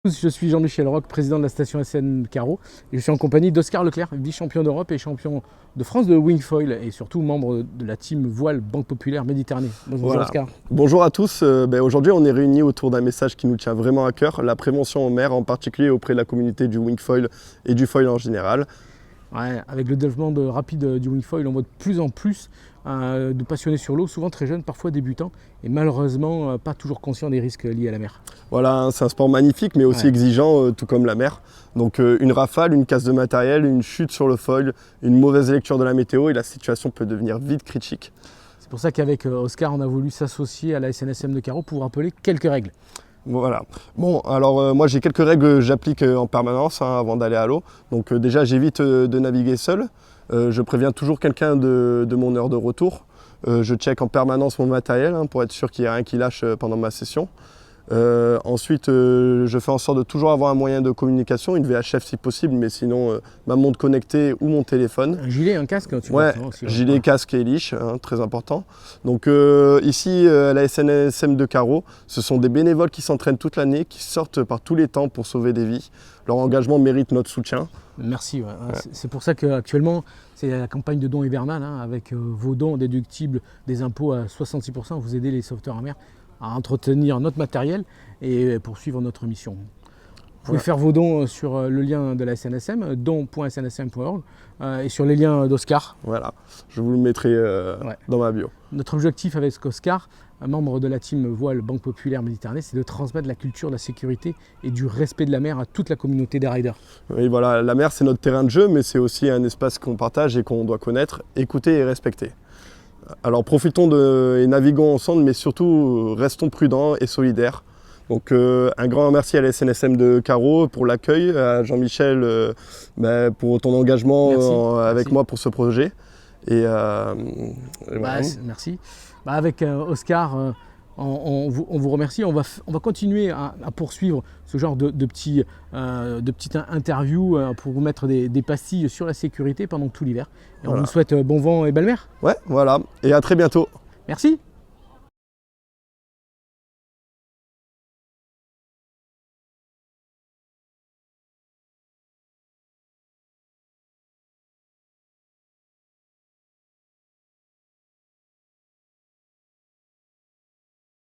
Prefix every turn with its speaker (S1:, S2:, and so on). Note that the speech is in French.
S1: Je suis Jean-Michel Roch, président de la station SN Carreau, et je suis en compagnie d'Oscar Leclerc, vice-champion d'Europe et champion de France de wingfoil, et surtout membre de la team voile Banque Populaire Méditerranée. Bonjour
S2: Voilà.
S1: Oscar.
S2: Bonjour à tous. Aujourd'hui, on est réunis autour d'un message qui nous tient vraiment à cœur, la prévention en mer, en particulier auprès de la communauté du wingfoil et du foil en général.
S1: Ouais, avec le développement rapide du wingfoil, on voit de plus en plus de passionnés sur l'eau, souvent très jeunes, parfois débutants, et malheureusement pas toujours conscients des risques liés à la mer.
S2: Voilà, c'est un sport magnifique, mais aussi exigeant, tout comme la mer. Donc une rafale, une casse de matériel, une chute sur le foil, une mauvaise lecture de la météo, et la situation peut devenir vite critique.
S1: C'est pour ça qu'avec Oscar, on a voulu s'associer à la SNSM de Carreau pour vous rappeler quelques règles.
S2: Voilà. Bon, alors moi j'ai quelques règles que j'applique en permanence avant d'aller à l'eau. Donc déjà j'évite de naviguer seul. Je préviens toujours quelqu'un de mon heure de retour. Je check en permanence mon matériel pour être sûr qu'il n'y a rien qui lâche pendant ma session. Ensuite, je fais en sorte de toujours avoir un moyen de communication, une VHF si possible, mais sinon ma montre connectée ou mon téléphone.
S1: Un gilet, un casque
S2: Ouais, gilet, casque et liche, très important. Donc ici, à la SNSM de Carreau, ce sont des bénévoles qui s'entraînent toute l'année, qui sortent par tous les temps pour sauver des vies. Leur engagement mérite notre soutien.
S1: Merci. Ouais. C'est pour ça qu'actuellement, c'est la campagne de dons hivernale, avec vos dons déductibles des impôts à 66%. Vous aidez les sauveteurs en mer à entretenir notre matériel et poursuivre notre mission. Vous pouvez faire vos dons sur le lien de la SNSM, don.snsm.org, et sur les liens d'Oscar.
S2: Voilà, je vous le mettrai dans ma bio.
S1: Notre objectif avec Oscar, membre de la team voile Banque Populaire Méditerranée, c'est de transmettre la culture de la sécurité et du respect de la mer à toute la communauté des riders.
S2: Oui, voilà, la mer c'est notre terrain de jeu, mais c'est aussi un espace qu'on partage et qu'on doit connaître, écouter et respecter. Alors profitons et naviguons ensemble, mais surtout restons prudents et solidaires. Donc un grand merci à la SNSM de Carreau pour l'accueil, à Jean-Michel pour ton engagement avec moi pour ce projet. Et voilà.
S1: Merci. Avec Oscar, on vous remercie. On va continuer à poursuivre ce genre de petites interviews pour vous mettre des pastilles sur la sécurité pendant tout l'hiver. Et on vous souhaite bon vent et belle mer.
S2: Ouais, voilà. Et à très bientôt.
S1: Merci.